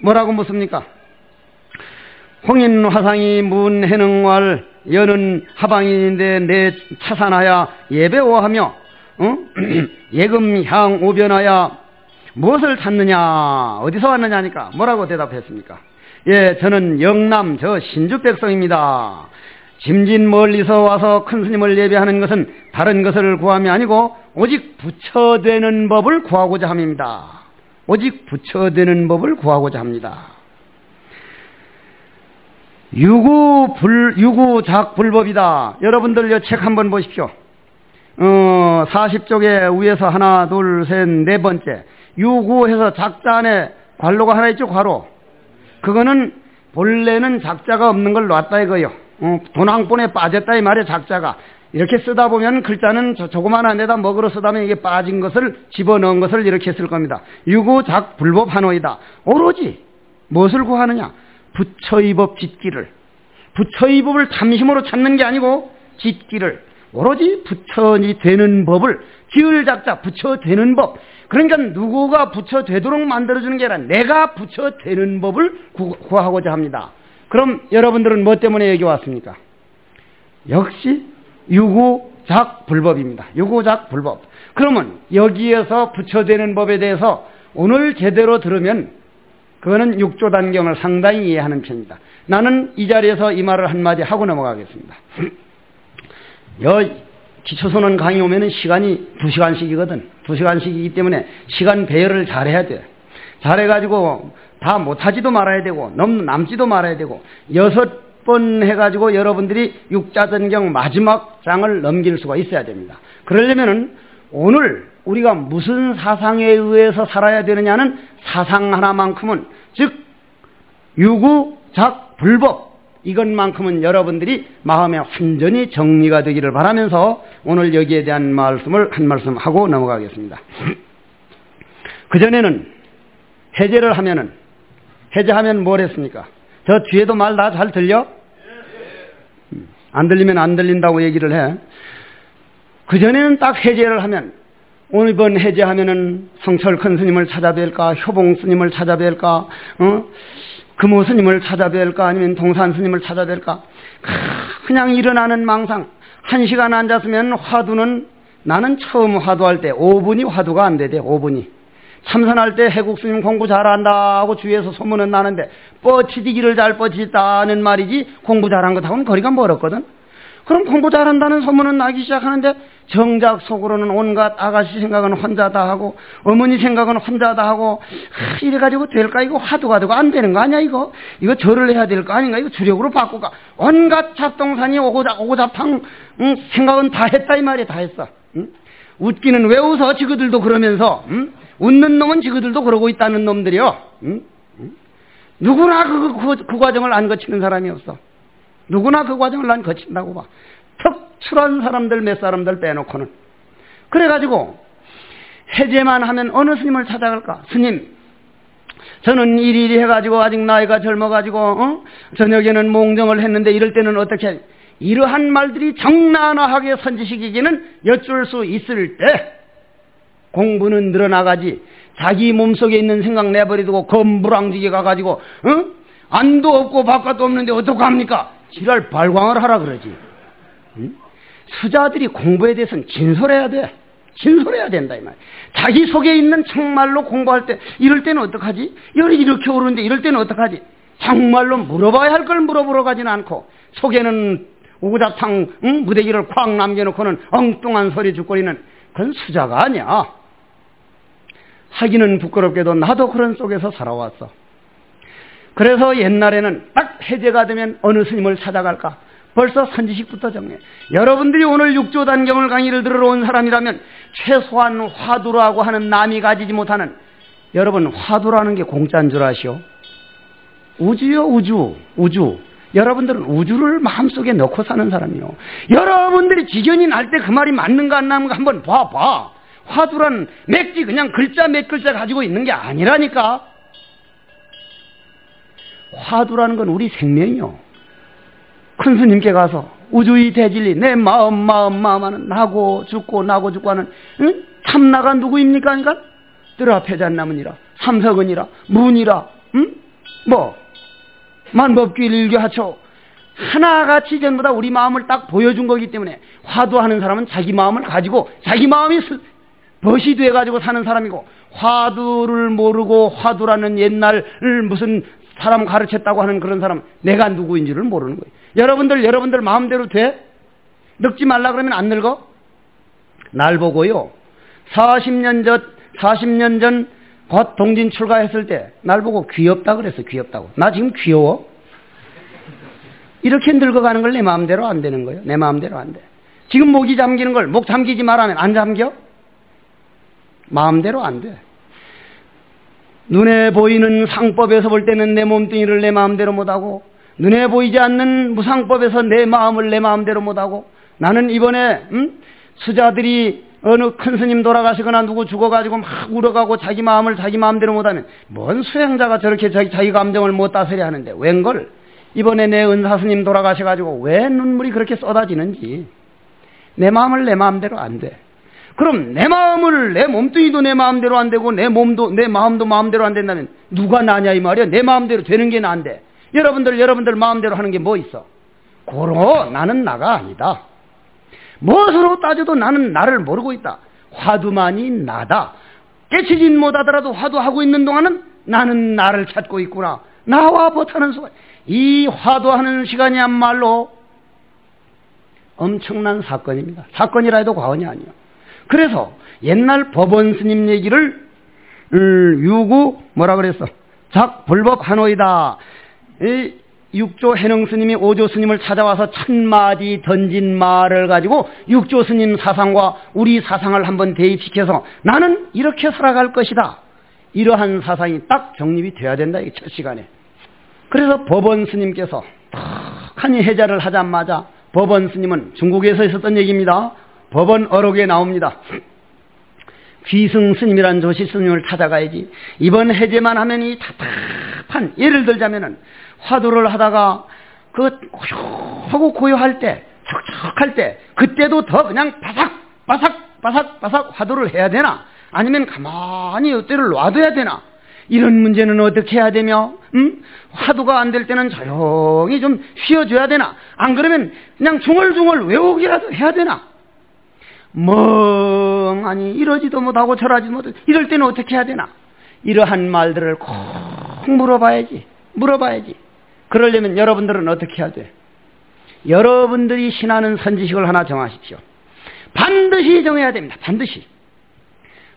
뭐라고 묻습니까? 홍인 화상이 문해능왈 여는 하방인인데 내 차산하야 예배오하며 예금향 오변하야 무엇을 찾느냐 어디서 왔느냐니까 뭐라고 대답했습니까? 예, 저는 영남 저 신주 백성입니다. 짐진 멀리서 와서 큰 스님을 예배하는 것은 다른 것을 구함이 아니고 오직 부처되는 법을 구하고자 함입니다. 오직 부처되는 법을 구하고자 합니다. 유구작불법이다. 여러분들 이 책 한번 보십시오. 40쪽에 위에서 하나 둘 셋 네 번째 유구해서 작자 안에 괄호가 하나 있죠. 괄호. 그거는 본래는 작자가 없는 걸 놨다 이거요. 돈왕본에 빠졌다 이 말이에요. 작자가 이렇게 쓰다 보면 글자는 조그마한 데다 먹으러 쓰다 보면 이게 빠진 것을 집어넣은 것을 이렇게 쓸 겁니다. 유구작불법 한호이다. 오로지 무엇을 구하느냐? 부처의 법 짓기를. 부처의 법을 참심으로 찾는 게 아니고 짓기를. 오로지 부처니 되는 법을, 기을 작자 부처 되는 법. 그러니까 누구가 부처 되도록 만들어주는 게 아니라 내가 부처 되는 법을 구하고자 합니다. 그럼 여러분들은 뭐 때문에 여기 왔습니까? 역시 유구작불법입니다. 유구작불법. 그러면 여기에서 부처 되는 법에 대해서 오늘 제대로 들으면 그거는 육조단경을 상당히 이해하는 편입니다. 나는 이 자리에서 이 말을 한마디 하고 넘어가겠습니다. 기초선언 강의 오면은 시간이 2시간씩이거든. 2시간씩이기 때문에 시간 배열을 잘해야 돼. 잘해가지고 다 못하지도 말아야 되고 남지도 말아야 되고 6번 해가지고 여러분들이 육자전경 마지막 장을 넘길 수가 있어야 됩니다. 그러려면은 오늘 우리가 무슨 사상에 의해서 살아야 되느냐는 사상 하나만큼은 즉 유구작불법 이것만큼은 여러분들이 마음에 완전히 정리가 되기를 바라면서 오늘 여기에 대한 말씀을 한 말씀 하고 넘어가겠습니다. 그전에는 해제를 하면은 해제하면 뭘 했습니까? 저 뒤에도 말 다 잘 들려? 안 들리면 안 들린다고 얘기를 해. 그전에는 딱 해제를 하면 오늘 이번 해제하면은 성철 큰 스님을 찾아뵐까, 효봉 스님을 찾아뵐까, 금호 스님을 찾아뵐까, 아니면 동산 스님을 찾아뵐까. 그냥 일어나는 망상. 1시간 앉았으면 화두는 나는 처음 화두할 때 5분이 화두가 안 되대. 5분이. 참선할 때 해국 스님 공부 잘한다 하고 주위에서 소문은 나는데 뻗치기를 잘 뻗치다는 말이지 공부 잘한 것하고는 거리가 멀었거든. 그럼 공부 잘한다는 소문은 나기 시작하는데 정작 속으로는 온갖 아가씨 생각은 혼자다 하고 어머니 생각은 혼자다 하고 이래가지고 될까? 이거 화두가 되고 안 되는 거 아니야 이거? 이거 절을 해야 될 거 아닌가? 이거 주력으로 바꿀까? 온갖 잡동사니 오고잡탕 생각은 다 했다 이 말이야. 다 했어. 웃기는 왜 웃어? 지그들도 그러면서 웃는 놈은 지그들도 그러고 있다는 놈들이요. 누구나 그 과정을 안 거치는 사람이 없어. 누구나 그 과정을 난 거친다고 봐. 특출한 사람들 몇 사람들 빼놓고는. 그래가지고 해제만 하면 어느 스님을 찾아갈까? 스님, 저는 이리이리 해가지고 아직 나이가 젊어가지고 저녁에는 몽정을 했는데 이럴 때는 어떻게 이러한 말들이 정난화하게 선지식에게는 여쭐 수 있을 때 공부는 늘어나가지 자기 몸속에 있는 생각 내버리고 검부랑지게 가가지고 안도 없고 바깥도 없는데 어떡합니까? 지랄 발광을 하라 그러지. 수자들이 공부에 대해서는 진솔해야 돼. 진솔해야 된다 이 말. 자기 속에 있는 정말로 공부할 때 이럴 때는 어떡하지? 열이 이렇게 오르는데 이럴 때는 어떡하지? 정말로 물어봐야 할 걸 물어보러 가지는 않고 속에는 오구잡탕 무대기를 콱 남겨놓고는 엉뚱한 소리 죽거리는 그건 수자가 아니야. 하기는 부끄럽게도 나도 그런 속에서 살아왔어. 그래서 옛날에는 딱 해제가 되면 어느 스님을 찾아갈까? 벌써 선지식부터 정해. 여러분들이 오늘 육조단경을 강의를 들으러 온 사람이라면 최소한 화두라고 하는 남이 가지지 못하는, 여러분 화두라는 게 공짜인 줄 아시오? 우주요, 우주. 여러분들은 우주를 마음속에 넣고 사는 사람이요. 여러분들이 지견이 날 때 그 말이 맞는가 안 맞는가 한번 봐봐. 화두란 맥지 그냥 글자 몇 글자 가지고 있는 게 아니라니까. 화두라는 건 우리 생명이요. 큰 스님께 가서 우주의 대진리 내 마음 하는 나고 죽고 하는 참나가 누구입니까? 그러니까 뜰 앞에 잣나무니라 삼석은이라 문이라 만법규 일교하초 하나같이 전부 다 우리 마음을 딱 보여준 거기 때문에 화두하는 사람은 자기 마음을 가지고 자기 마음이 벗이 돼가지고 사는 사람이고, 화두를 모르고 화두라는 옛날 무슨 사람 가르쳤다고 하는 그런 사람, 내가 누구인지를 모르는 거예요. 여러분들 마음대로 돼? 늙지 말라 그러면 안 늙어? 날 보고요, 40년 전 곧 동진 출가했을 때 날 보고 귀엽다 그랬어. 귀엽다고. 나 지금 귀여워? 이렇게 늙어가는 걸 내 마음대로 안 되는 거예요. 내 마음대로 안 돼. 지금 목이 잠기는 걸 목 잠기지 말라면 안 잠겨? 마음대로 안 돼. 눈에 보이는 상법에서 볼 때는 내 몸뚱이를 내 마음대로 못하고, 눈에 보이지 않는 무상법에서 내 마음을 내 마음대로 못하고, 나는 이번에 수자들이 어느 큰 스님 돌아가시거나 누구 죽어가지고 막 울어가고 자기 마음을 자기 마음대로 못하면, 뭔 수행자가 저렇게 자기 감정을 못 다스려 하는데 웬걸? 이번에 내 은사 스님 돌아가셔가지고 왜 눈물이 그렇게 쏟아지는지. 내 마음을 내 마음대로 안 돼. 그럼 내 마음을, 내 몸뚱이도 내 마음대로 안 되고 내 몸도 내 마음도 마음대로 안 된다면 누가 나냐 이 말이야. 내 마음대로 되는 게 나인데 여러분들 마음대로 하는 게 뭐 있어? 고로 나는 나가 아니다. 무엇으로 따져도 나는 나를 모르고 있다. 화두만이 나다. 깨치진 못하더라도 화두하고 있는 동안은 나는 나를 찾고 있구나. 나와 못하는 수가. 이 화두하는 시간이야말로 엄청난 사건입니다. 사건이라 해도 과언이 아니에요. 그래서 옛날 법원 스님 얘기를 유구 뭐라 그랬어? 작불법 하노이다. 이 육조 해능 스님이 오조 스님을 찾아와서 1000마디 던진 말을 가지고 육조 스님 사상과 우리 사상을 한번 대입시켜서 나는 이렇게 살아갈 것이다. 이러한 사상이 딱 정립이 돼야 된다. 이 첫 시간에. 그래서 법원 스님께서 탁하니 해자를 하자마자, 법원 스님은 중국에서 있었던 얘기입니다. 법원 어록에 나옵니다. 귀승 스님이란 조시 스님을 찾아가야지. 이번 해제만 하면 이 답답한, 예를 들자면은 화두를 하다가 그 고요하고 고요할 때, 척척할 때, 그때도 더 그냥 바삭 화두를 해야 되나? 아니면 가만히 이때를 놔둬야 되나? 이런 문제는 어떻게 해야 되며, 화두가 안 될 때는 조용히 좀 쉬어줘야 되나? 안 그러면 그냥 중얼중얼 외우기라도 해야 되나? 멍하니 이러지도 못하고 저러지도 못하고 이럴 때는 어떻게 해야 되나? 이러한 말들을 꼭 물어봐야지. 그러려면 여러분들은 어떻게 해야 돼? 여러분들이 신하는 선지식을 하나 정하십시오. 반드시 정해야 됩니다. 반드시.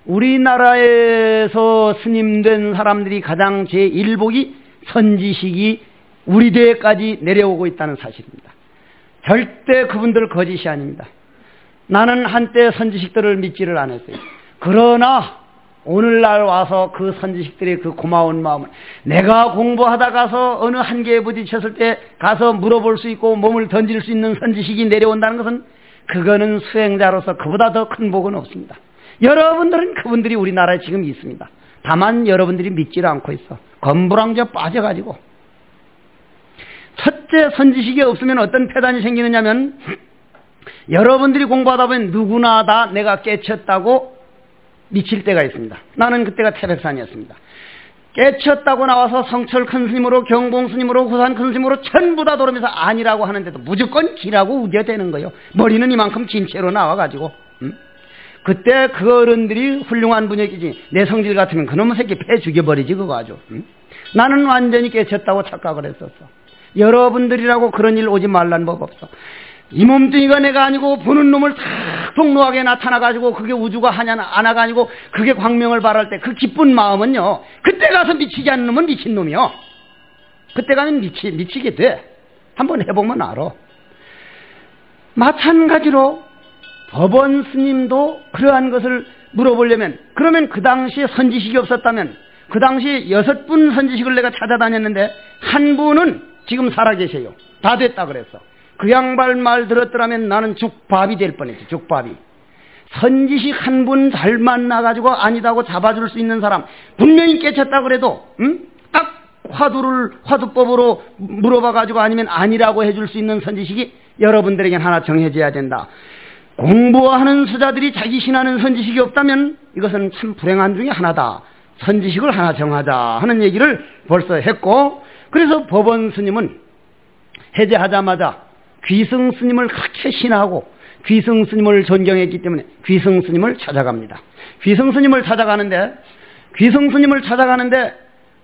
우리나라에서 스님된 사람들이 가장 제1복이 선지식이 우리 대까지 내려오고 있다는 사실입니다. 절대 그분들 거짓이 아닙니다. 나는 한때 선지식들을 믿지를 않았어요. 그러나 오늘날 와서 그 선지식들의 그 고마운 마음을, 내가 공부하다 가서 어느 한계에 부딪혔을 때 가서 물어볼 수 있고 몸을 던질 수 있는 선지식이 내려온다는 것은, 그거는 수행자로서 그보다 더 큰 복은 없습니다. 여러분들은 그분들이 우리나라에 지금 있습니다. 다만 여러분들이 믿지를 않고 있어. 건부랑저 빠져가지고. 첫째, 선지식이 없으면 어떤 폐단이 생기느냐면, 여러분들이 공부하다 보면 누구나 다 내가 깨쳤다고 미칠 때가 있습니다. 나는 그때가 태백산이었습니다. 깨쳤다고 나와서 성철 큰 스님으로, 경봉 스님으로, 구산 큰 스님으로 전부 다 돌으면서 아니라고 하는데도 무조건 기라고 우겨대는 거예요. 머리는 이만큼 긴 채로 나와가지고. 그때 그 어른들이 훌륭한 분위기지. 내 성질 같으면 그놈의 새끼 패 죽여버리지 그거 아주. 나는 완전히 깨쳤다고 착각을 했었어. 여러분들이라고 그런 일 오지 말란 법 없어. 이 몸뚱이가 내가 아니고 보는 놈을 탁 통로하게 나타나가지고 그게 우주가 하나가 아니고 그게 광명을 발할 때 그 기쁜 마음은요, 그때 가서 미치지 않는 놈은 미친 놈이요. 그때 가면 미치게 돼. 한번 해보면 알아. 마찬가지로 법원 스님도 그러한 것을 물어보려면, 그러면 그 당시에 선지식이 없었다면, 그 당시에 6분 선지식을 내가 찾아다녔는데 한 분은 지금 살아계세요. 다 됐다 그랬어. 그 양반 말 들었더라면 나는 죽밥이 될 뻔했지. 죽밥이. 선지식 한 분 잘 만나가지고 아니다고 잡아줄 수 있는 사람, 분명히 깨쳤다 그래도 딱 화두법으로 물어봐가지고 아니면 아니라고 해줄 수 있는 선지식이 여러분들에겐 하나 정해져야 된다. 공부하는 수자들이 자기 신하는 선지식이 없다면 이것은 참 불행한 중에 하나다. 선지식을 하나 정하자 하는 얘기를 벌써 했고, 그래서 법원 스님은 해제하자마자 귀승 스님을 그렇게 신하고 귀승 스님을 존경했기 때문에 귀승 스님을 찾아갑니다. 귀승 스님을 찾아가는데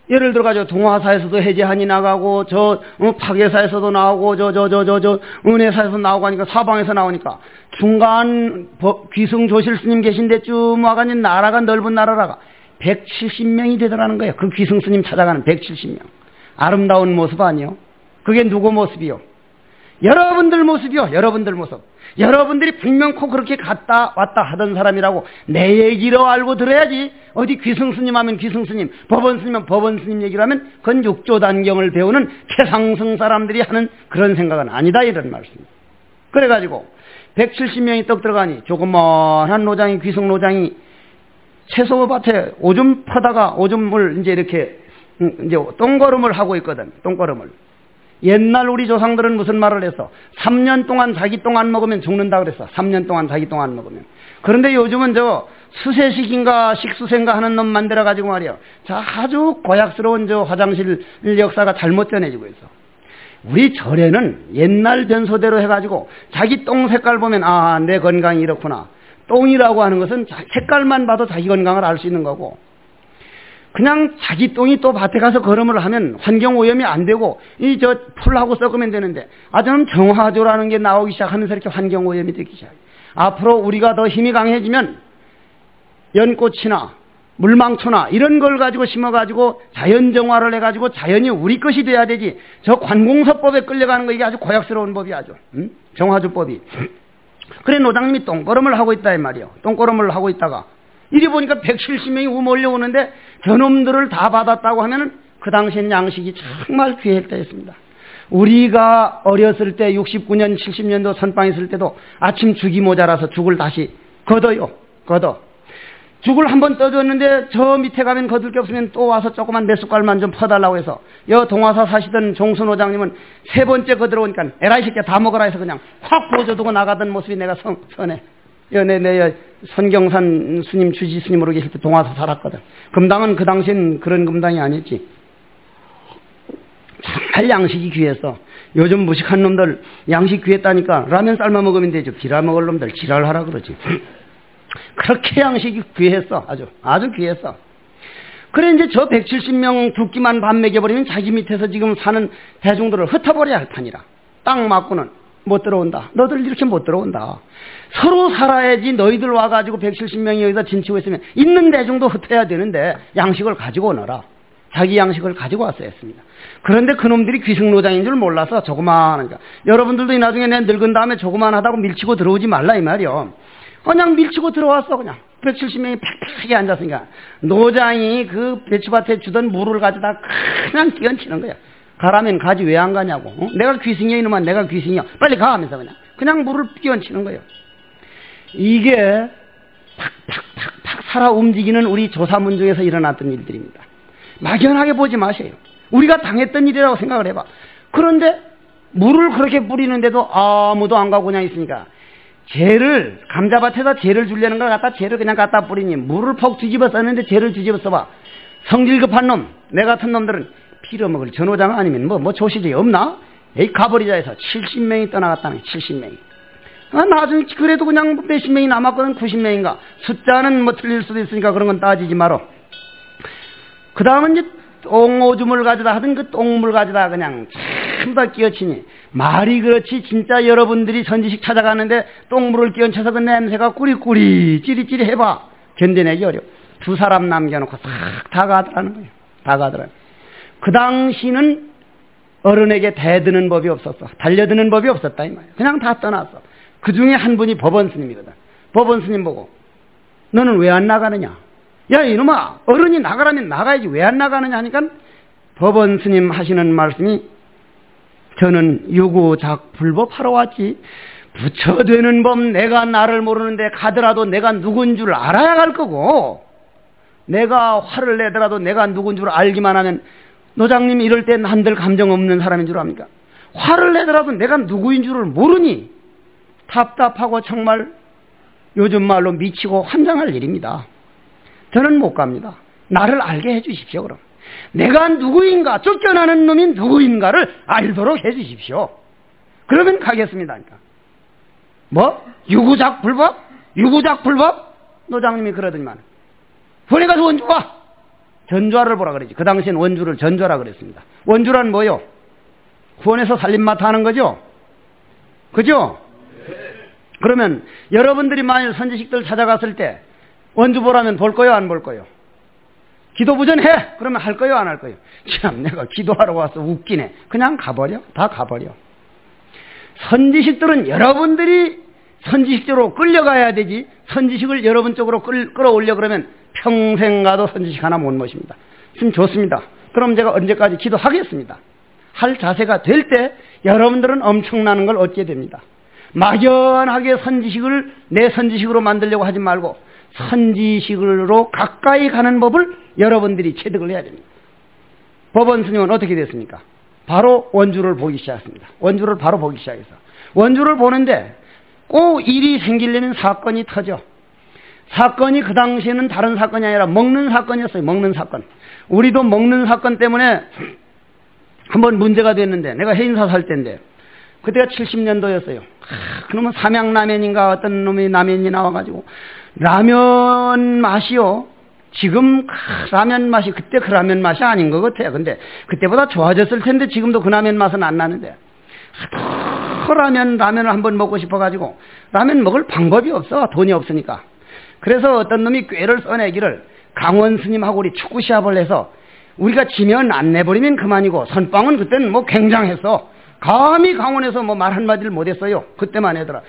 예를 들어가지고 동화사에서도 해제한이 나가고 파괴사에서도 나오고 은혜사에서 나오고 하니까 사방에서 나오니까 중간 귀승 조실 스님 계신 데쯤 와가지고 나라가 넓은 나라라가 170명이 되더라는 거예요. 그 귀승 스님 찾아가는 170명. 아름다운 모습 아니요? 그게 누구 모습이요? 여러분들 모습이요. 여러분들 모습. 여러분들이 분명코 그렇게 갔다 왔다 하던 사람이라고 내 얘기로 알고 들어야지. 어디 귀승스님 하면 귀승스님, 법원스님은 법원스님 얘기를 하면 그건 육조단경을 배우는 최상승 사람들이 하는 그런 생각은 아니다, 이런 말씀입니다. 그래가지고 170명이 떡 들어가니 조그만한 노장이, 귀승 노장이 채소밭에 오줌 퍼다가 오줌을 이제 이렇게 이제 똥걸음을 하고 있거든. 똥걸음을. 옛날 우리 조상들은 무슨 말을 했어? 3년 동안 자기 똥 안 먹으면 죽는다 그랬어. 3년 동안 자기 똥 안 먹으면. 그런데 요즘은 수세식인가 식수생가 하는 놈 만들어가지고 말이야. 아주 고약스러운 화장실 역사가 잘못 전해지고 있어. 우리 절에는 옛날 변소대로 해가지고 자기 똥 색깔 보면 내 건강이 이렇구나. 똥이라고 하는 것은 색깔만 봐도 자기 건강을 알 수 있는 거고, 그냥 자기 똥이 또 밭에 가서 걸음을 하면 환경 오염이 안 되고 풀하고 섞으면 되는데, 아주 정화조라는 게 나오기 시작하면서 이렇게 환경 오염이 되기 시작해. 앞으로 우리가 더 힘이 강해지면 연꽃이나 물망초나 이런 걸 가지고 심어가지고 자연 정화를 해가지고 자연이 우리 것이 돼야 되지. 관공서법에 끌려가는 거 이게 아주 고약스러운 법이 아주. 정화조법이. 그래 노장님이 똥걸음을 하고 있다 이 말이요. 똥걸음을 하고 있다가 이리 보니까 170명이 몰려오는데 저놈들을 다 받았다고 하면은 그 당시엔 양식이 정말 귀했다했습니다. 우리가 어렸을 때 69년 70년도 선빵 있을 때도 아침 죽이 모자라서 죽을 다시 걷어. 죽을 한번 떠줬는데 저 밑에 가면 거둘 게 없으면 또 와서 조그만 몇 숟갈만 좀 퍼달라고 해서 동화사 사시던 종순호장님은 세 번째 거들어오니까 에라이 새끼야 다 먹어라 해서 그냥 확 부어줘두고 나가던 모습이 내가 선해. 내 선경산 스님, 주지 스님으로 계실 때 동화사 살았거든. 금당은 그 당시엔 그런 금당이 아니었지. 정말 양식이 귀했어. 요즘 무식한 놈들 양식 귀했다니까 라면 삶아 먹으면 되죠. 비라 먹을 놈들 지랄하라 그러지. 그렇게 양식이 귀했어. 아주 귀했어. 그래 이제 저 170명 두 끼만 밥 먹여버리면 자기 밑에서 지금 사는 대중들을 흩어버려야 할 판이라. 딱 맞고는 못 들어온다. 너들 이렇게 못 들어온다. 서로 살아야지. 너희들 와가지고 170명이 여기다 진치고 있으면 있는 대중도 흩어야 되는데 양식을 가지고 오너라. 자기 양식을 가지고 왔어야 했습니다. 그런데 그놈들이 귀승노장인 줄 몰라서 조그마하니까. 여러분들도 이 나중에 내 늙은 다음에 조그만하다고 밀치고 들어오지 말라 이 말이요. 그냥 밀치고 들어왔어. 그냥 170명이 팍팍하게 앉았으니까 노장이 그 배추밭에 주던 물을 가져다 그냥 끼얹히는 거야. 가라면 가지 왜 안 가냐고. 내가 귀승이야 이놈아. 내가 귀승이야. 빨리 가 하면서 그냥 물을 끼얹히는 거예요. 이게 팍팍팍팍 살아 움직이는 우리 조사문 중에서 일어났던 일들입니다. 막연하게 보지 마세요. 우리가 당했던 일이라고 생각을 해봐. 그런데 물을 그렇게 뿌리는데도 아무도 안 가고 그냥 있으니까 감자밭에다 재를 주려는 걸 갖다 재를 그냥 갖다 뿌리니 물을 퍽 뒤집어 썼는데 재를 뒤집어 써봐. 성질 급한 놈, 내 같은 놈들은 빌어먹을 전호장 아니면 뭐 조시지 없나? 에이 가버리자 해서 70명이 떠나갔다는 70명이. 나중에 그래도 그냥 몇십 명이 남았거든. 90명인가. 숫자는 뭐 틀릴 수도 있으니까 그런 건 따지지 마라. 그 다음은 이제 똥오줌을 가져다 하든 그 똥물 가져다 그냥 전부 다 끼얹히니 말이 그렇지. 진짜 여러분들이 선지식 찾아가는데 똥물을 끼얹혀서 그 냄새가 꾸리꾸리 찌리찌리 해봐. 견뎌내기 어려워. 두 사람 남겨놓고 싹 다 가더라는 거예요. 다 가더라는 거예요. 그 당시는 어른에게 대드는 법이 없었어. 달려드는 법이 없었다 이 말이야. 그냥 다 떠났어. 그 중에 한 분이 법원 스님이거든. 법원 스님 보고 너는 왜 안 나가느냐? 야 이놈아, 어른이 나가라면 나가야지 왜 안 나가느냐 하니까 법원 스님 하시는 말씀이 저는 유구작불법 하러 왔지. 부처되는 법 내가 나를 모르는데 가더라도 내가 누군 줄 알아야 갈 거고, 내가 화를 내더라도 내가 누군 줄 알기만 하면 노장님이 이럴 때 한들 감정 없는 사람인 줄 압니까? 화를 내더라도 내가 누구인 줄을 모르니 답답하고 정말 요즘 말로 미치고 환장할 일입니다. 저는 못 갑니다. 나를 알게 해주십시오. 그럼 내가 누구인가, 쫓겨나는 놈이 누구인가를 알도록 해주십시오. 그러면 가겠습니다. 뭐? 유구작 불법? 노장님이 그러더니만 군에 가서 원주 봐. 전좌를 보라 그러지. 그 당시엔 원주를 전좌라 그랬습니다. 원주란 뭐요? 구원에서 살림마타 하는 거죠? 그죠? 그러면 여러분들이 만일 선지식들 찾아갔을 때 원주 보라면 볼 거요, 안 볼 거요? 기도 부전해! 그러면 할 거요, 안 할 거요? 참, 내가 기도하러 와서 웃기네. 그냥 가버려. 다 가버려. 선지식들은 여러분들이 선지식적으로 끌려가야 되지, 선지식을 여러분 쪽으로 끌어올려 그러면 평생 가도 선지식 하나 못 모십니다. 지금 좋습니다. 그럼 제가 언제까지 기도하겠습니다. 할 자세가 될 때 여러분들은 엄청나는 걸 얻게 됩니다. 막연하게 선지식을 내 선지식으로 만들려고 하지 말고 선지식으로 가까이 가는 법을 여러분들이 체득을 해야 됩니다. 법원 스님은 어떻게 됐습니까? 바로 원주를 보기 시작했습니다. 원주를 바로 보기 시작해서 원주를 보는데 꼭 일이 생기려면 사건이 터져. 사건이 그 당시에는 다른 사건이 아니라 먹는 사건이었어요. 먹는 사건. 우리도 먹는 사건 때문에 한번 문제가 됐는데, 내가 해인사 살 때인데 그때가 70년도였어요. 그러면 삼양라면인가 어떤 놈이 라면이 나와가지고 라면 맛이요, 지금 라면 맛이 그때 그 라면 맛이 아닌 것 같아요. 근데 그때보다 좋아졌을 텐데 지금도 그 라면 맛은 안 나는데, 라면을 한번 먹고 싶어가지고 라면 먹을 방법이 없어. 돈이 없으니까. 그래서 어떤 놈이 꾀를 써내기를, 강원 스님하고 우리 축구 시합을 해서 우리가 지면 안 내버리면 그만이고, 선빵은 그때는 뭐 굉장했어. 감히 강원에서 뭐 말 한마디를 못했어요. 그때만 해더라.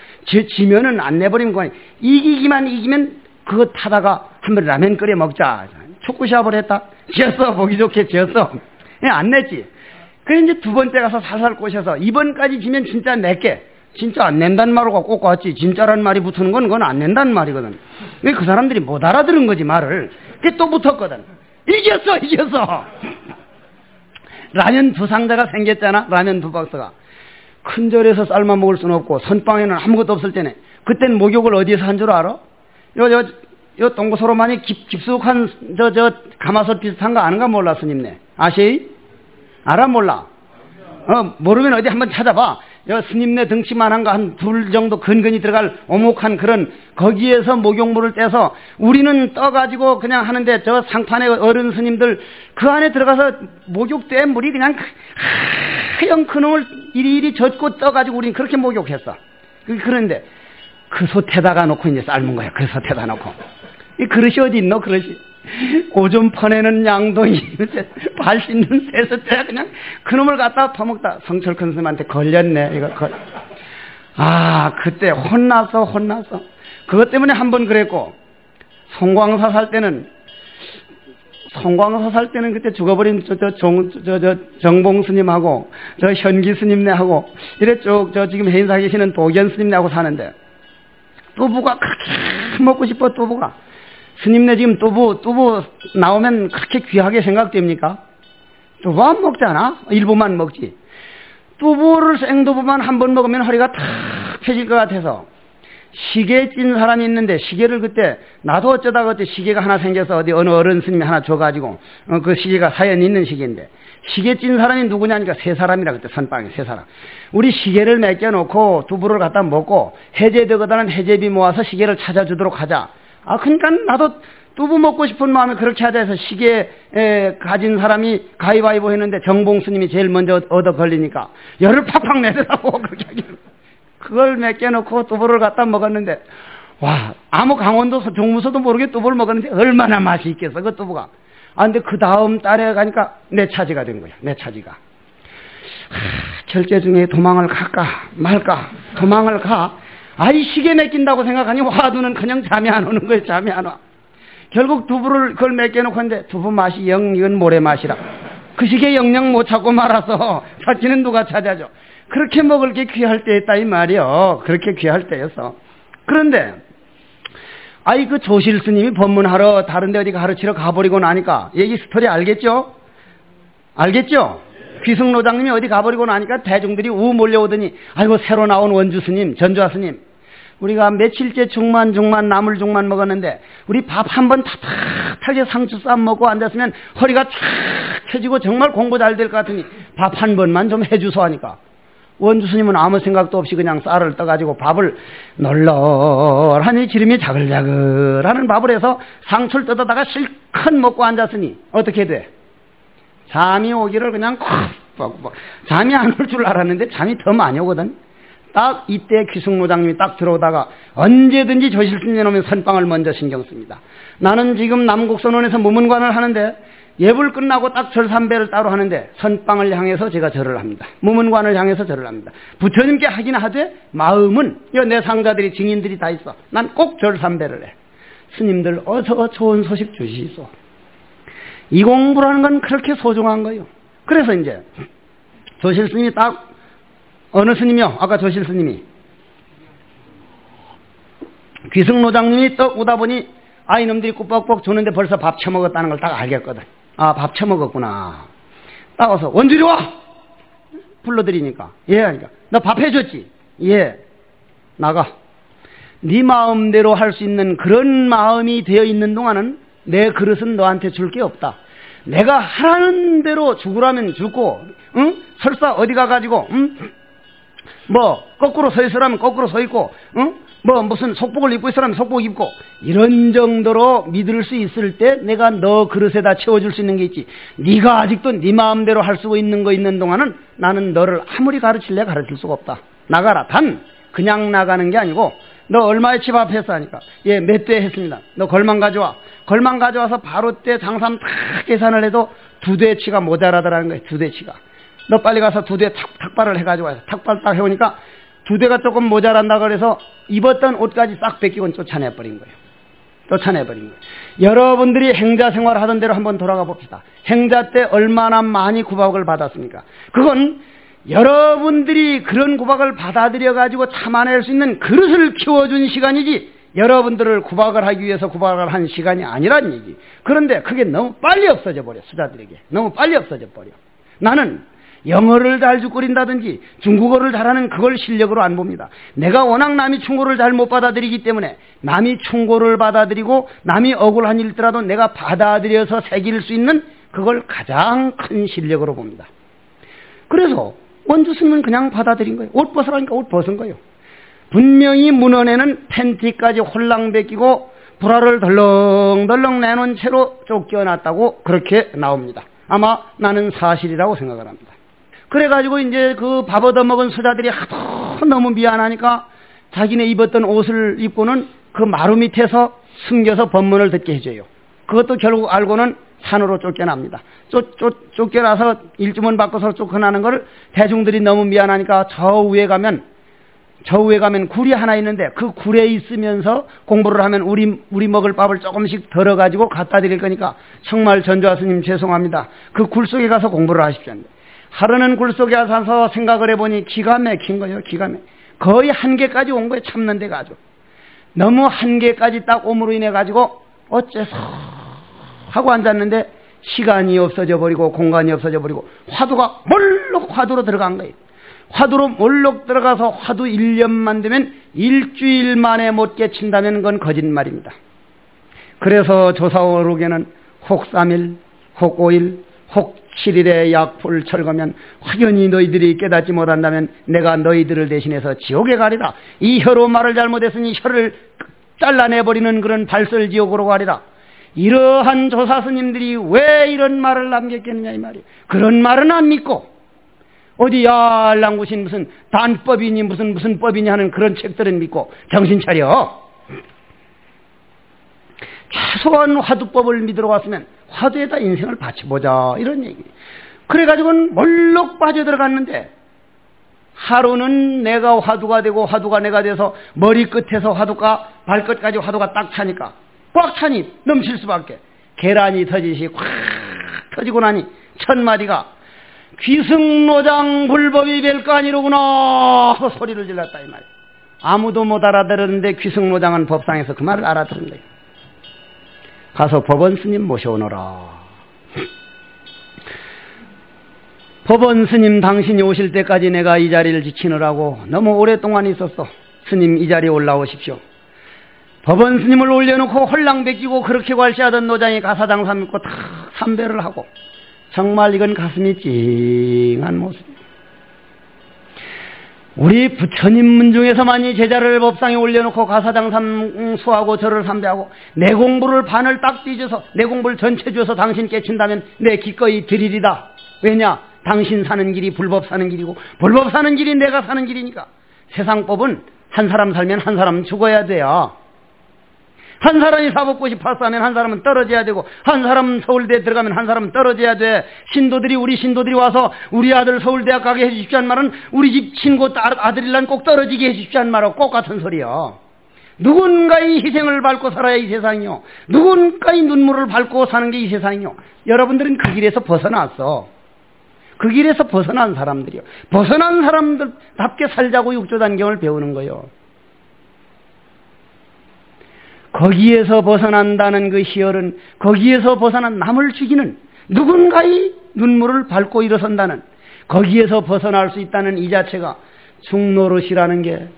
지면은 안 내버리면 그만이. 이기면 그거 타다가 한번 라면 끓여 먹자. 축구 시합을 했다. 지었어. 보기 좋게 지었어. 안 냈지. 그래 이제 두 번째 가서 살살 꼬셔서 이번까지 지면 진짜 낼게. 진짜 안 낸다는 말하고 꼭 왔지. 진짜라는 말이 붙는 건 그건 안 낸다는 말이거든. 그 사람들이 못 알아들은 거지 말을. 그게 또 붙었거든. 이겼어. 라면 두 상자가 생겼잖아. 라면 두 박스가. 큰 절에서 삶아 먹을 수는 없고 선빵에는 아무것도 없을 때네. 그땐 목욕을 어디에서 한 줄 알아? 요 동고서로만이 깊숙한 가마솥 비슷한 거 아는가 몰라 스님네. 아시? 알아 몰라? 모르면 어디 한번 찾아봐. 스님네 등치만한 거 한 둘 정도 근근히 들어갈 오목한 그런, 거기에서 목욕물을 떼서 우리는 떠가지고 그냥 하는데, 저 상판의 어른 스님들 그 안에 들어가서 목욕된 물이 그냥 하얀 그놈을 이리이리 젓고 떠가지고 우리는 그렇게 목욕했어. 그런데 그 솥에다가 놓고 이제 삶은 거야. 그 솥에다 놓고. 이 그릇이 어디 있노? 그릇이. 오줌 퍼내는 양동이, 발 씻는 세숫대, 그냥 그놈을 갖다 퍼먹다. 성철큰 스님한테 걸렸네. 이거 그때 혼났어. 그것 때문에 한 번 그랬고, 송광사 살 때는 그때 죽어버린 정봉 스님하고 저 현기 스님네하고 이래 쭉 지금 해인사 계시는 도견 스님네하고 사는데, 두부가 그렇게 먹고 싶어. 두부가 스님네 지금 두부 나오면 그렇게 귀하게 생각됩니까? 두부 안 먹잖아. 일부만 먹지. 생두부만 한 번 먹으면 허리가 탁 펴질 것 같아서 시계 찐 사람이 있는데, 시계를 그때 나도 어쩌다가 그때 시계가 하나 생겨서 어디 어느 어른 스님이 하나 줘가지고 그 시계가 사연이 있는 시계인데, 시계 찐 사람이 누구냐니까 세 사람이라. 그때 선빵에 세 사람. 우리 시계를 맡겨놓고 두부를 갖다 먹고 해제되거든 해제비 모아서 시계를 찾아주도록 하자. 그러니까 나도 두부 먹고 싶은 마음에 그렇게 하자 해서 시계 가진 사람이 가위바위보 했는데 정봉 스님이 제일 먼저 얻어 걸리니까 열을 팍팍 내더라고. 그걸 맡겨놓고 두부를 갖다 먹었는데, 와, 아무 강원도 종무소도 모르게 두부를 먹었는데 얼마나 맛이 있겠어 그 두부가. 근데 그 다음 달에 가니까 내 차지가 된 거야. 내 차지가. 결제 중에 도망을 갈까 말까. 도망을 가. 이 시계 맡긴다고 생각하니 화두는 그냥 잠이 안 오는 거예요. 잠이 안 와. 결국 두부를 그걸 맡겨놓고 했는데, 두부 맛이 이건 모래 맛이라. 그 시계 영영 못 찾고 말아서 찾기는 누가 찾아줘. 그렇게 먹을 게 귀할 때였다 이 말이요. 그렇게 귀할 때였어. 그런데 그 조실 스님이 법문하러 다른 데 어디 가르치러 가버리고 나니까, 얘기 스토리 알겠죠? 귀승로장님이 어디 가버리고 나니까 대중들이 우 몰려오더니, 아이고 새로 나온 원주 스님, 전좌 스님, 우리가 며칠째 죽만 나물 죽만 먹었는데 우리 밥 한 번 타닥하게 상추 쌈 먹고 앉았으면 허리가 쫙 펴지고 정말 공부 잘 될 것 같으니 밥 한 번만 좀 해주소 하니까 원주 스님은 아무 생각도 없이 그냥 쌀을 떠가지고 밥을 널널하니 기름이 자글자글하는 밥을 해서 상추를 뜯어다가 실컷 먹고 앉았으니 어떻게 돼? 잠이 오기를 그냥 잠이 안 올 줄 알았는데 잠이 더 많이 오거든. 딱 이때 귀승노장님이 딱 들어오다가 언제든지 조실스님 오면 선빵을 먼저 신경 씁니다. 나는 지금 남국선원에서 무문관을 하는데 예불 끝나고 딱 절삼배를 따로 하는데 선빵을 향해서 제가 절을 합니다. 무문관을 향해서 절을 합니다. 부처님께 하긴 하되 마음은 내 상자들이 증인들이 다 있어. 난 꼭 절삼배를 해. 스님들 어서 좋은 소식 주시소. 이 공부라는 건 그렇게 소중한 거예요. 그래서 이제 조실스님이 딱 어느 스님이요? 아까 조실스님이 귀승노장님이 떡 오다 보니 아이놈들이 꾸벅꾸벅 주는데 벌써 밥 처먹었다는 걸 딱 알겠거든. 아, 밥 처먹었구나. 딱 와서 원주리 와! 불러드리니까 예 하니까 너 밥 해줬지? 예. 나가. 네 마음대로 할 수 있는 그런 마음이 되어 있는 동안은 내 그릇은 너한테 줄 게 없다. 내가 하라는 대로 죽으라면 죽고, 응? 설사 어디 가가지고, 응? 뭐 거꾸로 서 있으라면 거꾸로 서 있고, 응? 뭐 무슨 속복을 입고 있으라면 속복 입고, 이런 정도로 믿을 수 있을 때 내가 너 그릇에다 채워줄 수 있는 게 있지. 네가 아직도 네 마음대로 할 수 있는 거 있는 동안은 나는 너를 아무리 가르칠래 가르칠 수가 없다. 나가라. 단 그냥 나가는 게 아니고 너 얼마에 집 앞에서 하니까 예, 몇 대 했습니다. 너 걸망 가져와. 걸망 가져와서 바로 때 장삼 다 계산을 해도 2대치가 모자라더라는 거예요. 2대치가. 너 빨리 가서 2대 탁발을 해가지고 와요. 탁발 딱 해오니까 2대가 조금 모자란다 그래서 입었던 옷까지 싹 뺏기고 쫓아내버린 거예요. 쫓아내버린 거예요. 여러분들이 행자 생활 하던 대로 한번 돌아가 봅시다. 행자 때 얼마나 많이 구박을 받았습니까? 그건 여러분들이 그런 구박을 받아들여가지고 참아낼 수 있는 그릇을 키워준 시간이지 여러분들을 구박을 하기 위해서 구박을 한 시간이 아니란 얘기. 그런데 그게 너무 빨리 없어져 버려. 수자들에게 너무 빨리 없어져 버려. 나는 영어를 잘 죽거린다든지 중국어를 잘하는 그걸 실력으로 안 봅니다. 내가 워낙 남이 충고를 잘 못 받아들이기 때문에 남이 충고를 받아들이고 남이 억울한 일더라도 내가 받아들여서 새길 수 있는 그걸 가장 큰 실력으로 봅니다. 그래서 원주 스님은 그냥 받아들인 거예요. 옷 벗으라니까 옷 벗은 거예요. 분명히 문헌에는 팬티까지 홀랑 벗기고 불화를 덜렁덜렁 내놓은 채로 쫓겨났다고 그렇게 나옵니다. 아마 나는 사실이라고 생각을 합니다. 그래가지고 이제 그 밥 얻어먹은 수자들이 하도 너무 미안하니까 자기네 입었던 옷을 입고는 그 마루 밑에서 숨겨서 법문을 듣게 해줘요. 그것도 결국 알고는 산으로 쫓겨납니다. 쫓겨나서 일주문 바꿔서 쫓겨나는 걸 대중들이 너무 미안하니까 저 위에 가면 굴이 하나 있는데 그 굴에 있으면서 공부를 하면 우리 먹을 밥을 조금씩 덜어가지고 갖다 드릴 거니까 정말 전조아 스님 죄송합니다. 그 굴 속에 가서 공부를 하십시오. 하루는 굴 속에 가서 생각을 해보니 기가 막힌 거예요. 기가 막힌. 거의 한계까지 온 거예요. 참는 데가 아주. 너무 한계까지 딱 옴으로 인해 가지고 어째서 하고 앉았는데 시간이 없어져 버리고 공간이 없어져 버리고 화두가 몰록 화두로 들어간 거예요. 화두로 몰록 들어가서 화두 1년만 되면 일주일 만에 못 깨친다면 그건 거짓말입니다. 그래서 조사오록에는 혹 3일, 혹 5일, 혹 7일에 약불 철거면 확연히 너희들이 깨닫지 못한다면 내가 너희들을 대신해서 지옥에 가리라. 이 혀로 말을 잘못했으니 혀를 잘라내버리는 그런 발설지옥으로 가리라. 이러한 조사 스님들이 왜 이런 말을 남겼겠느냐 이 말이에요. 그런 말은 안 믿고 어디 야알랑구신 무슨 단법이니 무슨 법이니 하는 그런 책들은 믿고 정신 차려. 최소한 화두법을 믿으러 왔으면 화두에다 인생을 바쳐보자 이런 얘기. 그래가지고는 몰록 빠져들어갔는데 하루는 내가 화두가 되고 화두가 내가 돼서 머리끝에서 화두가 발끝까지 화두가 딱 차니까 꽉 차니 넘칠 수밖에. 계란이 터지시 콱 터지고 나니 첫 마디가 귀승노장 불법이 될 거 아니로구나 하고 소리를 질렀다 이 말이에요. 아무도 못 알아들었는데 귀승노장은 법상에서 그 말을 알아들은 거예요. 가서 법원 스님 모셔오너라. 법원 스님 당신이 오실 때까지 내가 이 자리를 지키느라고 너무 오랫동안 있었어. 스님 이 자리에 올라오십시오. 법원 스님을 올려놓고 홀랑베끼고 그렇게 괄시하던 노장이 가사장 삼고 탁 삼배를 하고, 정말 이건 가슴이 찡한 모습입니다. 우리 부처님 문중에서만이 제자를 법상에 올려놓고 가사장 삼수하고 절을 삼배하고 내 공부를 반을 딱 뒤져서 내 공부를 전체 줘서 당신 깨친다면 내 기꺼이 드리리다. 왜냐? 당신 사는 길이 불법 사는 길이고 불법 사는 길이 내가 사는 길이니까. 세상법은 한 사람 살면 한 사람 죽어야 돼요. 한 사람이 사법고시 파스하면 한 사람은 떨어져야 되고, 한 사람은 서울대에 들어가면 한 사람은 떨어져야 돼. 우리 신도들이 와서 우리 아들 서울대학 가게 해주십시오 한 말은 우리 집 친구 아들이란 꼭 떨어지게 해주십시오 한 말하고 꼭 같은 소리요. 누군가의 희생을 밟고 살아야 이 세상이요. 누군가의 눈물을 밟고 사는 게 이 세상이요. 여러분들은 그 길에서 벗어났어. 그 길에서 벗어난 사람들이요. 벗어난 사람들답게 살자고 육조단경을 배우는 거예요. 거기에서 벗어난다는 그 희열은, 거기에서 벗어난 남을 죽이는 누군가의 눈물을 밟고 일어선다는, 거기에서 벗어날 수 있다는 이 자체가 중노릇이라는 게,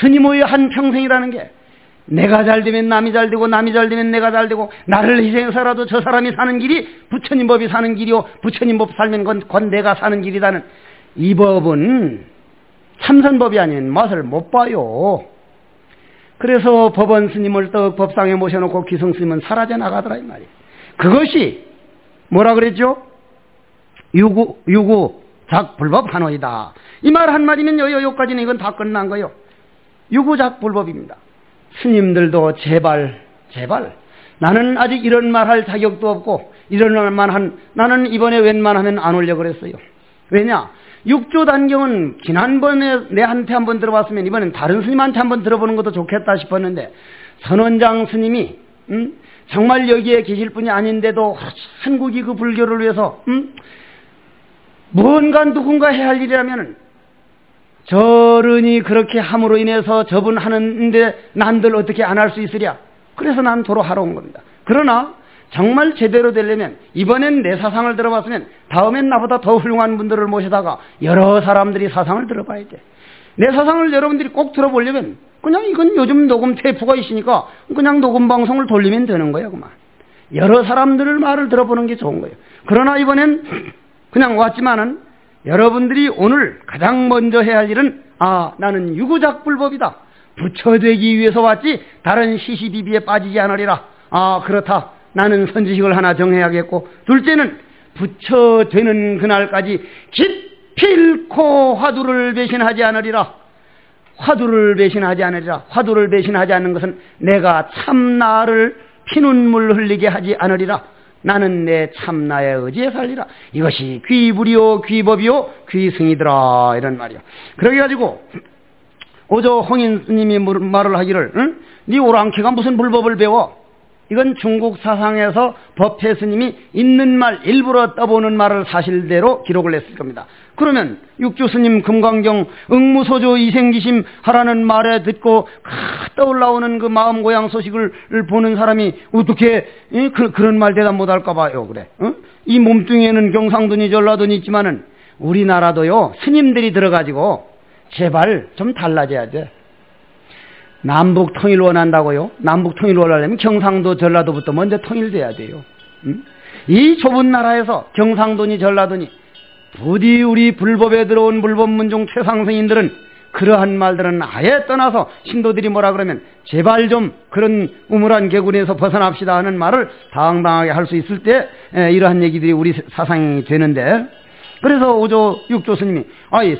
스님의 한평생이라는 게, 내가 잘 되면 남이 잘 되고 남이 잘 되면 내가 잘 되고 나를 희생해서라도 저 사람이 사는 길이 부처님 법이 사는 길이요, 부처님 법 살면 건 내가 사는 길이라는 이 법은 참선법이 아닌 맛을 못 봐요. 그래서 법원 스님을 떡 법상에 모셔놓고 기성 스님은 사라져 나가더라 이 말이에요. 그것이 뭐라 그랬죠? 유구 작불법 한호이다. 이 말 한마디면 여기까지는 이건 다 끝난 거예요. 유구 작불법입니다. 스님들도 제발 나는 아직 이런 말 할 자격도 없고 이런 말만 나는 이번에 웬만하면 안 올려 그랬어요. 왜냐? 육조단경은 지난번에 내한테 한번 들어봤으면 이번엔 다른 스님한테 한번 들어보는 것도 좋겠다 싶었는데, 선원장 스님이 정말 여기에 계실 분이 아닌데도 한국이 그 불교를 위해서 무언가 누군가 해야 할 일이라면 저른이 그렇게 함으로 인해서 저분 하는데 난들 어떻게 안 할 수 있으랴. 그래서 난 도로 하러 온 겁니다. 그러나 정말 제대로 되려면 이번엔 내 사상을 들어봤으면 다음엔 나보다 더 훌륭한 분들을 모시다가 여러 사람들이 사상을 들어봐야 돼. 내 사상을 여러분들이 꼭 들어보려면 그냥 이건 요즘 녹음 테이프가 있으니까 그냥 녹음 방송을 돌리면 되는 거예요. 그만. 여러 사람들의 말을 들어보는 게 좋은 거예요. 그러나 이번엔 그냥 왔지만은 여러분들이 오늘 가장 먼저 해야 할 일은 나는 유구작불법이다. 부처되기 위해서 왔지 다른 시시비비에 빠지지 않으리라. 그렇다. 나는 선지식을 하나 정해야겠고, 둘째는 부처되는 그날까지 기필코 화두를 배신하지 않으리라. 화두를 배신하지 않으리라. 화두를 배신하지 않는 것은 내가 참나를 피눈물 흘리게 하지 않으리라. 나는 내 참나의 의지에 살리라. 이것이 귀불이요 귀법이요 귀승이더라. 이런 말이야. 그래가지고 오조 홍인 스님이 말을 하기를, 네 오랑캐가 무슨 불법을 배워? 이건 중국 사상에서 법회 스님이 있는 말 일부러 떠보는 말을 사실대로 기록을 했을 겁니다. 그러면 육조 스님 금강경 응무소조 이생기심 하라는 말에 듣고 떠올라오는 그 마음 고향 소식을 보는 사람이 어떻게 그런 말 대답 못할까 봐요. 그래. 이 몸뚱이에는 경상도니 전라도니 있지만은 우리나라도요 스님들이 들어가지고 제발 좀 달라져야 돼. 남북 통일 원한다고요? 남북 통일 원하려면 경상도 전라도부터 먼저 통일돼야 돼요. 이 좁은 나라에서 경상도니 전라도니 부디 우리 불법에 들어온 불법문중 최상승인들은 그러한 말들은 아예 떠나서 신도들이 뭐라 그러면 제발 좀 그런 우물한 개구리에서 벗어납시다 하는 말을 당당하게 할 수 있을 때 이러한 얘기들이 우리 사상이 되는데, 그래서 오조 육조 스님이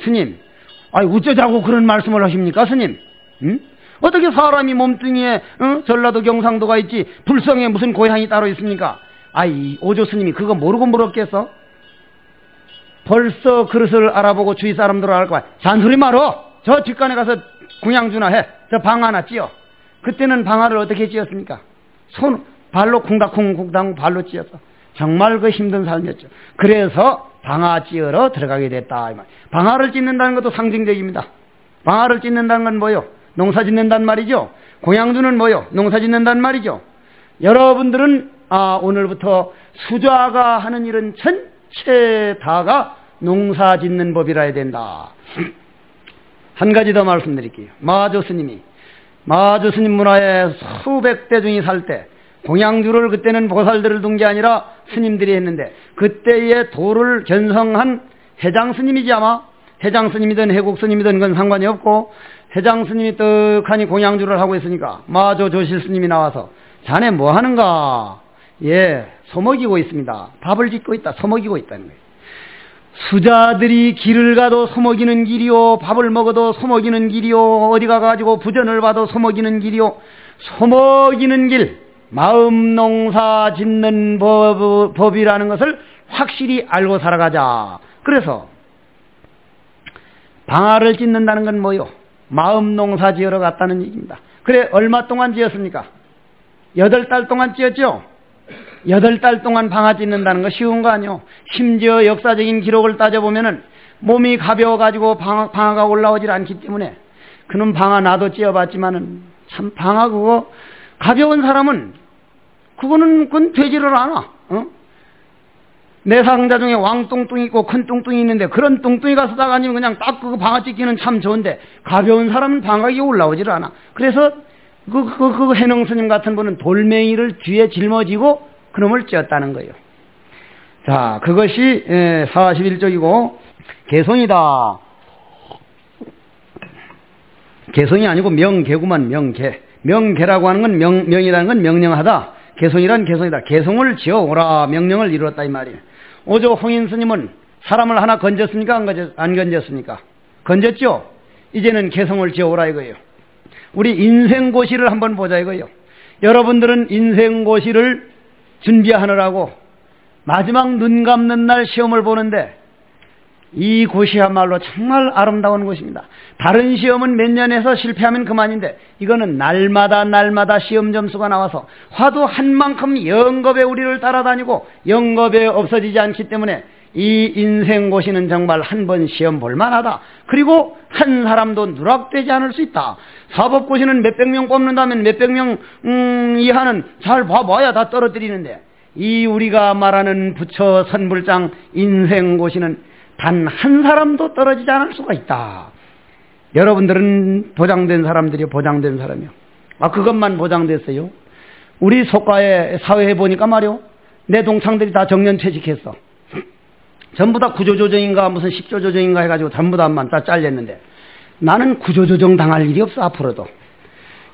스님 어쩌자고 그런 말씀을 하십니까 스님? 어떻게 사람이 몸뚱이에 전라도 경상도가 있지 불성에 무슨 고향이 따로 있습니까? 오조 스님이 그거 모르고 물었겠어? 벌써 그릇을 알아보고 주위 사람들을 알 거야. 잔소리 말어. 저 뒷간에 가서 궁양주나 해. 저 방 하나 찧어. 그때는 방아를 어떻게 찧었습니까? 발로 쿵닥쿵쿵닥 발로 찧었어. 정말 그 힘든 삶이었죠. 그래서 방아 찧으러 들어가게 됐다. 방아를 찧는다는 것도 상징적입니다. 방아를 찧는다는 건 뭐요? 농사 짓는단 말이죠. 공양주는 뭐요? 농사 짓는단 말이죠. 여러분들은 오늘부터 수자가 하는 일은 전체 다가 농사 짓는 법이라 해야 된다. 한 가지 더 말씀드릴게요. 마조 스님이 마조 스님 문화에 수백 대중이 살 때 공양주를 그때는 보살들을 둔 게 아니라 스님들이 했는데 그때의 도를 견성한 해장 스님이지 아마 해장 스님이든 해국 스님이든 그건 상관이 없고 해장 스님이 떡하니 공양주를 하고 있으니까 마조 조실 스님이 나와서 자네 뭐 하는가? 예, 소먹이고 있습니다. 밥을 짓고 있다. 소먹이고 있다는 거예요. 수자들이 길을 가도 소먹이는 길이요, 밥을 먹어도 소먹이는 길이요, 어디 가가지고 부전을 봐도 소먹이는 길이요, 소먹이는 길, 마음 농사 짓는 법이라는 것을 확실히 알고 살아가자. 그래서 방아를 짓는다는 건 뭐요? 마음 농사 지으러 갔다는 얘기입니다. 그래, 얼마 동안 지었습니까? 8달 동안 지었죠? 8달 동안 방아 찢는다는 거 쉬운 거 아니요. 심지어 역사적인 기록을 따져보면은 몸이 가벼워가지고 방아가 올라오질 않기 때문에 그놈 방아 나도 찧어봤지만은 참 방아 그거 가벼운 사람은 그건 되지를 않아. 내 상자 중에 왕뚱뚱이 있고 큰 뚱뚱이 있는데 그런 뚱뚱이가 쓰다가 아니면 그냥 딱 그거 방아 찢기는 참 좋은데 가벼운 사람은 방아가 올라오질 않아. 그래서 그 해능 스님 같은 분은 돌멩이를 뒤에 짊어지고 그놈을 찧었다는 거예요. 자, 그것이 41쪽이고 개송이다. 개송이 아니고 명개구만. 명개. 명개라고 하는 건 명이라는 건 명령하다. 개송이란 개송이다. 개송을 지어오라. 명령을 이루었다 이 말이에요. 오조 홍인 스님은 사람을 하나 건졌습니까? 안 건졌습니까? 건졌죠? 이제는 개송을 지어오라 이거예요. 우리 인생고시를 한번 보자 이거예요. 여러분들은 인생고시를 준비하느라고 마지막 눈 감는 날 시험을 보는데 이 고시야말로 정말 아름다운 곳입니다. 다른 시험은 몇 년에서 실패하면 그만인데 이거는 날마다 시험 점수가 나와서 화두 한 만큼 영겁에 우리를 따라다니고 영겁에 없어지지 않기 때문에 이 인생고시는 정말 한 번 시험 볼만하다. 그리고 한 사람도 누락되지 않을 수 있다. 사법고시는 몇백 명 뽑는다면 몇백 명 이하는 잘 봐봐야 다 떨어뜨리는데 이 우리가 말하는 부처 선불장 인생고시는 단 한 사람도 떨어지지 않을 수가 있다. 여러분들은 보장된 사람들이요. 보장된 사람이요. 그것만 보장됐어요. 우리 속가에 사회에 보니까 말이요. 내 동창들이 다 정년퇴직했어. 전부 다 구조조정인가 무슨 식조조정인가 해가지고 전부 다만 다 잘렸는데 나는 구조조정 당할 일이 없어 앞으로도.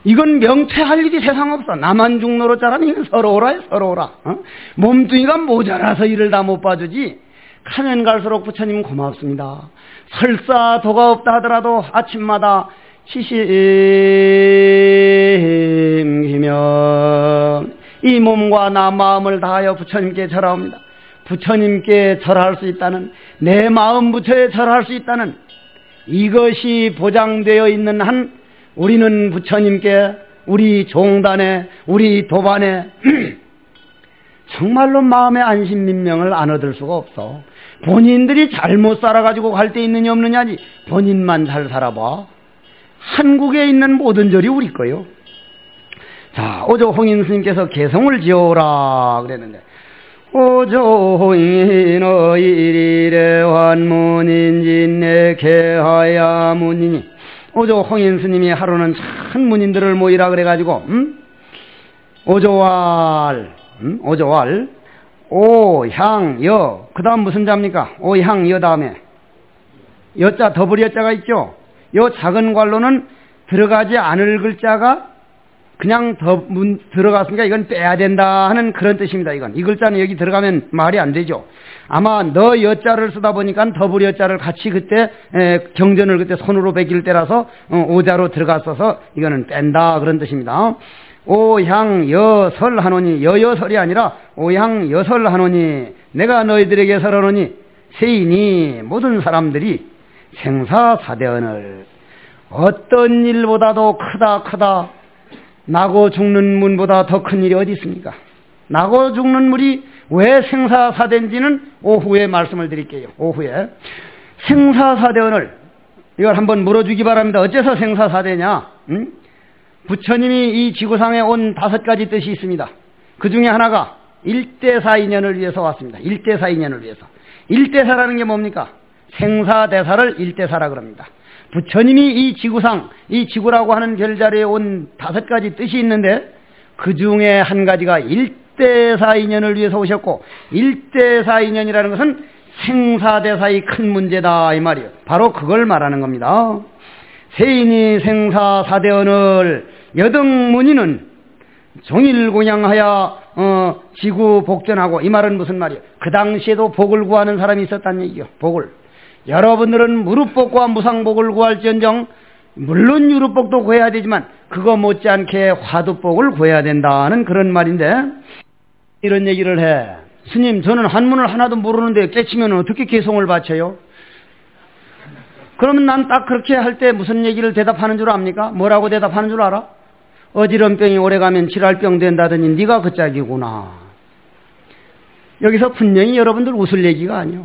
이건 명퇴할 일이 세상 없어. 나만 중노릇 잘하면 이건 서러워라. 몸뚱이가 모자라서 일을 다 못 봐주지. 가면 갈수록 부처님 고맙습니다. 설사 도가 없다 하더라도 아침마다 시심기며 이 몸과 나 마음을 다하여 부처님께 절하옵니다. 부처님께 절할 수 있다는, 내 마음 부처에 절할 수 있다는 이것이 보장되어 있는 한 우리는 부처님께, 우리 종단에, 우리 도반에 정말로 마음의 안심민명을 안 얻을 수가 없어. 본인들이 잘못 살아가지고 갈 데 있느냐 없느냐지 본인만 잘 살아봐. 한국에 있는 모든 절이 우리 거요. 자, 오조 홍인 스님께서 개성을 지어오라 그랬는데 오조 홍인의 일일에 환문인진내 개하야 문이니 오조 홍인 스님이 하루는 참 문인들을 모이라 그래가지고 오조왈 오향여 그 다음 무슨 자입니까? 오향여 다음에 여자 더블 여자가 있죠. 요 작은 괄로는 들어가지 않을 글자가 그냥 들어갔으니까 이건 빼야 된다 하는 그런 뜻입니다. 이 글자는 여기 들어가면 말이 안 되죠. 아마 너 여자를 쓰다 보니까 더블 여자를 같이 그때 경전을 그때 손으로 베길 때라서 오자로 들어갔어서 이거는 뺀다 그런 뜻입니다. 오향여설 하노니, 여여설이 아니라 오향여설 하노니, 내가 너희들에게 설하노니 세인이 모든 사람들이 생사사대언을 어떤 일보다도 크다 나고 죽는 문보다 더 큰 일이 어디 있습니까? 나고 죽는 물이 왜 생사사대인지는 오후에 말씀을 드릴게요. 오후에 생사사대언을 이걸 한번 물어주기 바랍니다. 어째서 생사사대냐? 부처님이 이 지구상에 온 5가지 뜻이 있습니다. 그 중에 하나가 일대사인연을 위해서 왔습니다. 일대사인연을 위해서. 일대사라는 게 뭡니까? 생사대사를 일대사라 그럽니다. 부처님이 이 지구상, 이 지구라고 하는 별자리에 온 5가지 뜻이 있는데 그 중에 한 가지가 일대사 인연을 위해서 오셨고, 일대사 인연이라는 것은 생사대사의 큰 문제다 이 말이에요. 바로 그걸 말하는 겁니다. 세인이 생사사대언을 여등문의는 종일공양하여 지구 복전하고, 이 말은 무슨 말이에요? 그 당시에도 복을 구하는 사람이 있었다는 얘기요. 복을. 여러분들은 무릎복과 무상복을 구할지언정 물론 유루복도 구해야 되지만 그거 못지않게 화두복을 구해야 된다는 그런 말인데, 이런 얘기를 해. 스님, 저는 한문을 하나도 모르는데 깨치면 어떻게 개송을 바쳐요? 그러면 난 딱 그렇게 할 때 무슨 얘기를 대답하는 줄 압니까? 뭐라고 대답하는 줄 알아? 어지럼병이 오래가면 질랄병 된다더니 네가 그 짝이구나. 여기서 분명히 여러분들 웃을 얘기가 아니요.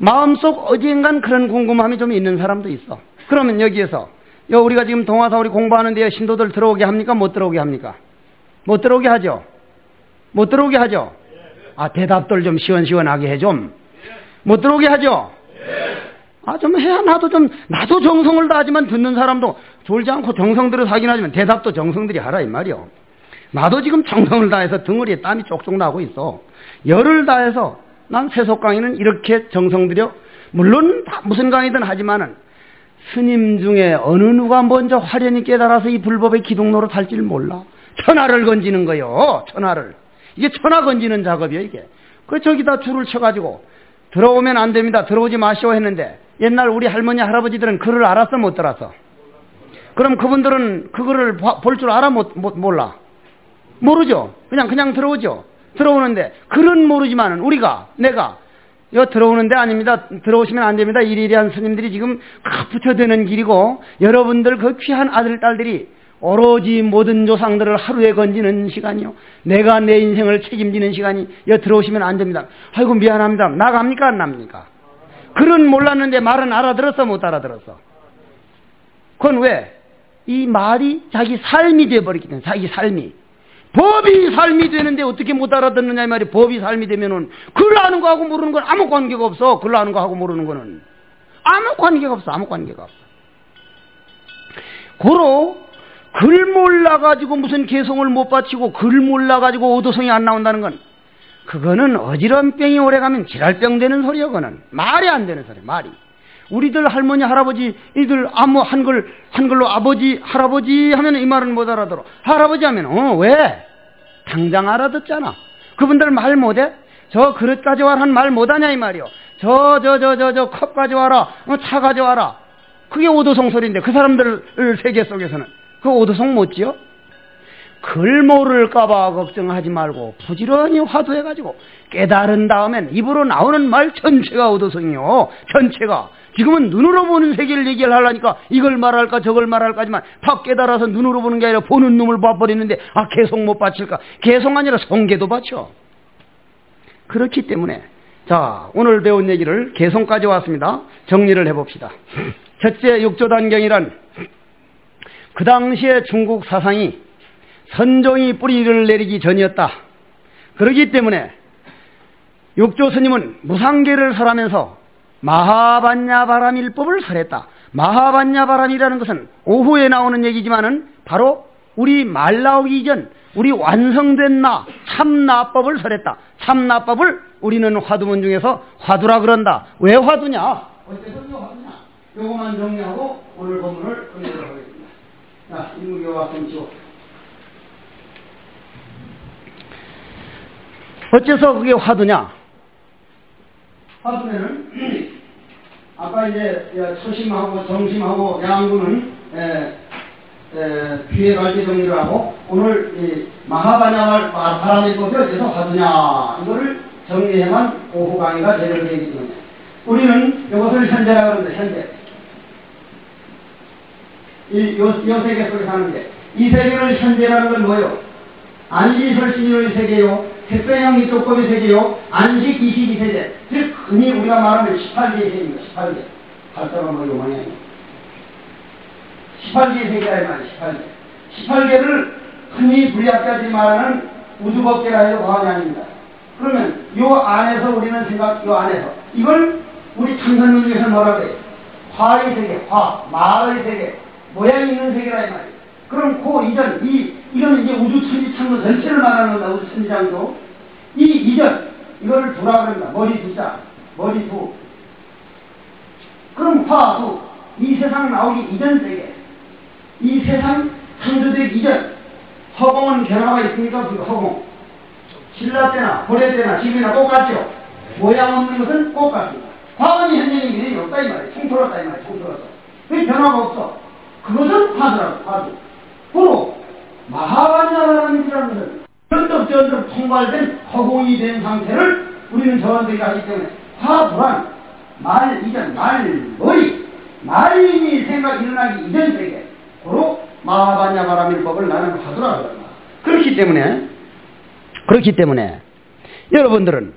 마음속 어디엔간 그런 궁금함이 좀 있는 사람도 있어. 그러면 여기에서 우리가 지금 동화사 우리 공부하는데 신도들 들어오게 합니까? 못 들어오게 합니까? 못 들어오게 하죠? 못 들어오게 하죠? 아, 대답들 좀 시원시원하게 해 좀. 못 들어오게 하죠? 아, 좀 해야 나도 정성을 다하지만 듣는 사람도 졸지 않고 정성 들여서 하긴 하지만 대답도 정성들이 하라 이 말이요. 나도 지금 정성을 다해서 등허리에 땀이 쪽쪽 나고 있어. 열을 다해서 난 세속 강의는 이렇게 정성 들여, 물론 무슨 강의든 하지만은 스님 중에 어느 누가 먼저 화련히 깨달아서 이 불법의 기둥 노릇할 줄 몰라. 천하를 건지는 거요. 천하를. 이게 천하 건지는 작업이에요 이게. 그 저기다 줄을 쳐가지고 들어오면 안 됩니다, 들어오지 마시오 했는데, 옛날 우리 할머니 할아버지들은 글을 알았어 못 들었어? 그럼 그분들은 그거를 볼 줄 알아 몰라? 모르죠. 그냥 들어오죠. 들어오는데 글은 모르지만은 내가 들어오는데 아닙니다, 들어오시면 안 됩니다, 이리이리한 스님들이 지금 붙여드는 길이고, 여러분들 그 귀한 아들 딸들이 오로지 모든 조상들을 하루에 건지는 시간이요, 내가 내 인생을 책임지는 시간이 들어오시면 안 됩니다. 아이고 미안합니다. 나갑니까 안 납니까? 글은 몰랐는데 말은 알아들었어 못 알아들었어? 그건 왜? 이 말이 자기 삶이 되어버리기 때문에. 자기 삶이 법이 삶이 되는데 어떻게 못 알아듣느냐 이 말이. 법이 삶이 되면은 글 아는 거하고 모르는 건 아무 관계가 없어. 글 아는 거하고 모르는 거는 아무 관계가 없어. 아무 관계가 없어. 고로 글 몰라가지고 무슨 개성을 못 바치고 글 몰라가지고 오도성이 안 나온다는 건, 그거는 어지럼병이 오래가면 질랄병 되는 소리야. 그거는 말이 안 되는 소리. 말이. 우리들 할머니 할아버지 이들 아무 한글로 아버지 할아버지 하면 이 말은 못 알아들어. 할아버지 하면 왜? 당장 알아듣잖아. 그분들 말 못해? 저 그릇 가져와라 한 말 못하냐 이 말이요. 저 컵 가져와라, 차 가져와라. 그게 오도성 소리인데 그 사람들 세계 속에서는 그 오도성 못 지어? 글 모를까봐 걱정하지 말고 부지런히 화두해가지고 깨달은 다음엔 입으로 나오는 말 전체가 오도성이요. 전체가. 지금은 눈으로 보는 세계를 얘기를 하려니까 이걸 말할까 저걸 말할까 하지만 다 깨달아서 눈으로 보는 게 아니라 보는 놈을 봐버리는데, 아 개송 못 바칠까? 개송 아니라 성계도 바쳐. 그렇기 때문에 자, 오늘 배운 얘기를 개송까지 왔습니다. 정리를 해봅시다. 첫째, 육조단경이란 그 당시에 중국 사상이 선종이 뿌리를 내리기 전이었다. 그렇기 때문에 육조 스님은 무상계를 설하면서 마하반야바람일법을 설했다. 마하반야바람이라는 것은 오후에 나오는 얘기지만은 바로 우리 말 나오기 전 우리 완성된 참나법을 설했다. 참나법을 우리는 화두문 중에서 화두라 그런다. 왜 화두냐? 어째서 화두냐? 요거만 정리하고 오늘 본문을 끝내도록 하겠습니다. 자, 인무교와 성치호. 어째서 그게 화두냐? 화두면은 아까 이제 초심하고 정심하고 양구는 뒤에 갈때 정리를 하고, 오늘 이 마하바냐바람일법이 어째서 화두냐 이거를 정리해만 오후 강의가 제대로 되기 때문에 우리는 이것을 현재라 그러는데, 현재 이 세계 속에 사는데 이 세계를 현재라는 건 뭐예요? 안시설신의 세계요, 택배형 이쪽법의 세계요, 안식 이식 세계, 즉 흔히 우리가 말하면 18개의 세계입니다. 18개. 발자가 뭐 요만이 아니에요. 18개의 세계라 이 말이에요. 18개를 흔히 불리학자들이 말하는 우주법계라 해도 과언이 아닙니다. 그러면 요 안에서 우리는 요 안에서 이걸 우리 참선문 중에서 뭐라고 해요? 화의 세계, 마의 세계, 모양이 있는 세계라 이 말이에요. 그럼 그 이전, 이거는 이제 우주 천지창조 전체를 말하는 거다. 우주 천지창조. 이 이전, 이거를 두라 그럽니다. 머리 두자, 머리 두. 그럼 화두, 이 세상 나오기 이전 세계. 이 세상 창조되기 이전. 허공은 변화가 있습니까? 허공. 신라 때나 고려 때나 지금이나 똑같죠. 모양 없는 것은 똑같습니다. 과거니 현재니 미래니 없다 이 말이에요. 통틀었다 이 말이에요. 통틀었어. 왜 변화가 없어? 그것은 화두라고. 화두. 바로 마하반야바라밀이라는 것은 전덕전덕 통발된 허공이 된 상태를 우리는 저한테가 하기 때문에 화두란 말 이전, 말이 생각 일어나기 이전 세계. 바로 마하반야바라밀법을 나는 화두라고 합니다. 그렇기 때문에 여러분들은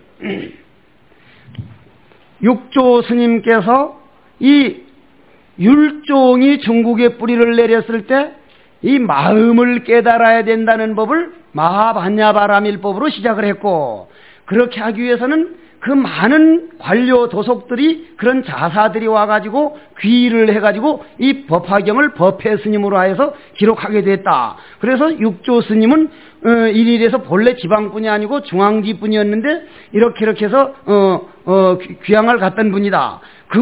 육조 스님께서 이 율종이 중국에 뿌리를 내렸을 때 이 마음을 깨달아야 된다는 법을 마하반야바라밀법으로 시작을 했고, 그렇게 하기 위해서는 그 많은 관료 도속들이 그런 자사들이 와가지고 귀의를 해가지고 이 법화경을 법회 스님으로 하여서 기록하게 됐다. 그래서 육조 스님은 일일에서 본래 지방뿐이 아니고 중앙지뿐이었는데 이렇게 해서 귀향을 갔던 분이다.